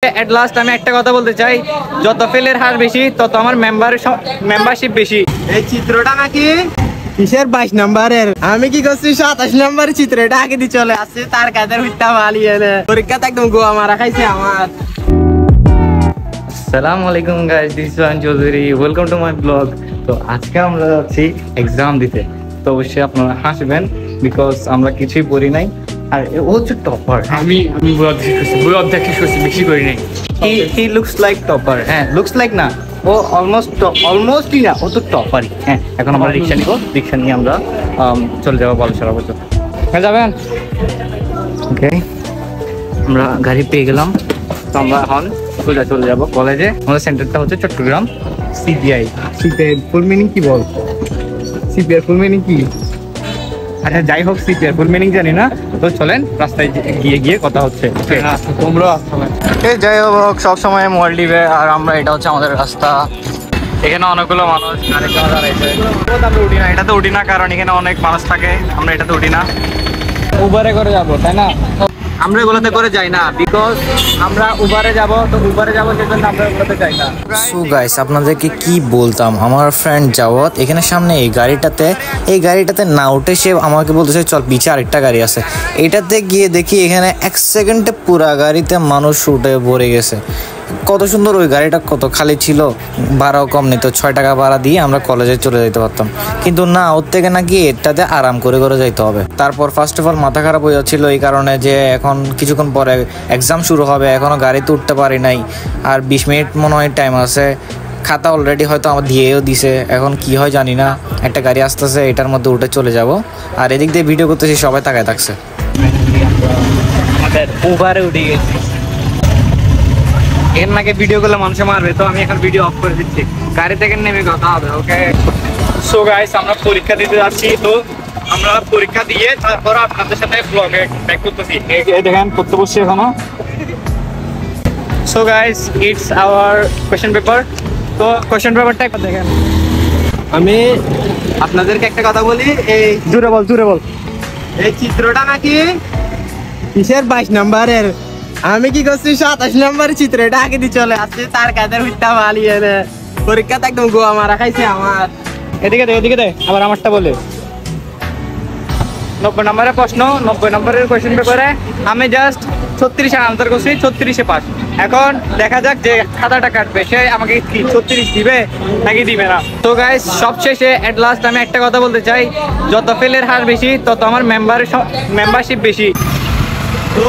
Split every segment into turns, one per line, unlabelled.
At last আমি একটা কথা বলতে চাই, যত ফেলের হার বেশি তত আমার মেম্বারশিপ বেশি।
এই চিত্রটা নাকি কিসের 22 নম্বরের, আমি কি করছি 27 নম্বরের চিত্র, এটা আগে দিয়ে চলে আসছে তার কাদের হইতা মালিয়ে পরীক্ষাতে একদম গোয়া মারা খাইছে আমার।
আসসালামু আলাইকুম guys, this is one Chowdhury, welcome to my blog. তো আজকে আমরা যাচ্ছি এক্সাম দিতে। তো অবশ্যই আপনারা হাসবেন বিকজ আমরা কিছুই পড়ি নাই। আর ও হচ্ছে টপার।
আমি বই অর্ধেক শেষ করছি, বেশি করি নাই।
He looks like topper. হ্যাঁ, লুকস লাইক না, ও অলমোস্টই না, ও তো টপারই। হ্যাঁ, এখন আমরা রিক্সা নিব, রিক্সা নিয়ে আমরা চলে যাবো বালুচরা পর্যন্ত। হ্যাঁ, যাবেন? ওকে, আমরা গাড়ি পেয়ে গেলাম। তো আমরা এখন সোজা চলে যাবো কলেজে। আমাদের সেন্টারটা হচ্ছে Chattogram CPI.
CPI full meaning কি বল? সিপিআই ফুল মিনিং কি?
আচ্ছা, যাই হোক, সিপিআই ফুল মিনিং জানি না। তো চলেন, রাস্তায় গিয়ে কথা হচ্ছে।
তোমরা
যাই হোক, সবসময় মোবাইল টিপে। আর আমরা, এটা হচ্ছে আমাদের রাস্তা। এখানে অনেকগুলো মানুষ গাড়ির জন্য দাঁড়াইছে। আমরা উঠি না, এটাতে উঠি না, কারণ এখানে অনেক মানুষ থাকে। আমরা এটাতে উঠি না, উবারে করে যাবো, তাই না? আমরা এগুলোতে করে যাই না, বিকজ আমরা উবারে যাব। তো উবারে যাবো, সেজন্য আমরা এগুলোতে যাই না।
সো গাইস, আপনাদেরকে কি বলতাম, আমার ফ্রেন্ড জাওয়াত এখানে সামনে এই গাড়িটাতে না উঠে সে আমাকে বলতেছে চল পিছে আরেকটা গাড়ি আছে, এটাতে গিয়ে দেখি এখানে 1 সেকেন্ডে পুরা গাড়িতে মানুষ উঠে ভরে গেছে। কত সুন্দর, ওই গাড়িটা কত খালি ছিল, ভাড়াও কম নিত, 6 টাকা ভাড়া দিয়ে আমরা কলেজে চলে যেতে পারতাম। কিন্তু না, ওর থেকে নাকি এটাতে আরাম করে যাইতে হবে। তারপর ফার্স্ট অফ অল মাথা খারাপ হয়ে যাচ্ছিল এই কারণে যে এখন কিছুক্ষণ পরে এক্সাম শুরু হবে, এখনও গাড়িতে উঠতে পারি নাই। আর 20 মিনিট মনে হয় টাইম আছে। খাতা অলরেডি হয়তো আমার দিয়েও দিছে, এখন কি হয় জানি না। একটা গাড়ি আসতেছে, এটার মধ্যে উঠে চলে যাব। আর এদিক দিয়ে ভিডিও করতেছি, সবাই তাকায় থাকছে।
আমাদের উবারে উঠে গেছি। এর নাকি ভিডিও করলে মানুষে মারবে, তো আমি এখন ভিডিও অফ করে দিচ্ছি। গাড়ি থেকে নেমে কথা হবে। ওকে, সো গাইস, আমরা পরীক্ষা দিতে যাচ্ছি। তো আমরা পরীক্ষা দিয়ে তারপর আপনাদের সাথে ব্লগে ব্যাক করতেছি। এই দেখেন, পড়তে বসছি এখনো। So guys, it's hour question paper. তো কোয়েশ্চেন পেপারটা একবার দেখেন।
আমি আপনাদেরকে একটা কথা বলি, এই
জোরে বল।
এই চিত্রটা নাকি কিসের 22 নম্বরের, আমি কি করছি 27 নম্বরের চিত্র, এটা আগে দিয়ে চলে আসছে তার কাদের হইতা মালিয়ে পরীক্ষাতে একদম গোয়া মারা খাইছে আমার।
এদিকে দে, আবার আমারটা বলে। 90 নম্বরের প্রশ্ন, 90 নম্বরের কোয়েশ্চেন পেপারে আমি জাস্ট 36 আনসার করছি, 36-এ পাস। এখন দেখা যাক যে খাতাটা কাটবে সে আমাকে কি 36 দিবে নাকি দিবে না। তো গাইস, সবশেষে এট লাস্ট আমি একটা কথা বলতে চাই, যত ফেলের হার বেশি তত আমার মেম্বারশিপ বেশি।
তো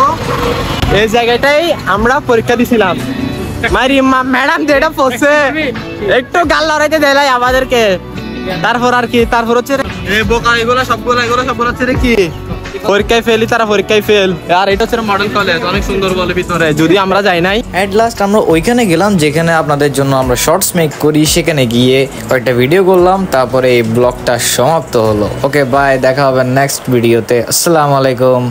এই জায়গাটাই আমরা পরীক্ষা দিছিলাম। মারি ম্যাডাম যেটা পড়ছে একটু গাল লড়াইতে দেয় আমাদেরকে। তারপর আর কি, তারপর হচ্ছে এগুলো সবগুলো হচ্ছে রে কি পরীক্ষায় ফেলি, তারা পরীক্ষায় ফেল। আর এটা হচ্ছে মডেল কলেজ, অনেক সুন্দর বলে ভিতরে, যদি আমরা যাই নাই।
এট লাস্ট আমরা ওইখানে গেলাম যেখানে আপনাদের জন্য আমরা শর্টস মেক করি, সেখানে গিয়ে কয়েকটা ভিডিও করলাম, তারপরে এই ব্লগটা সমাপ্ত হলো। ওকে বাই, দেখা হবে নেক্সট ভিডিওতে। আসসালামু আলাইকুম।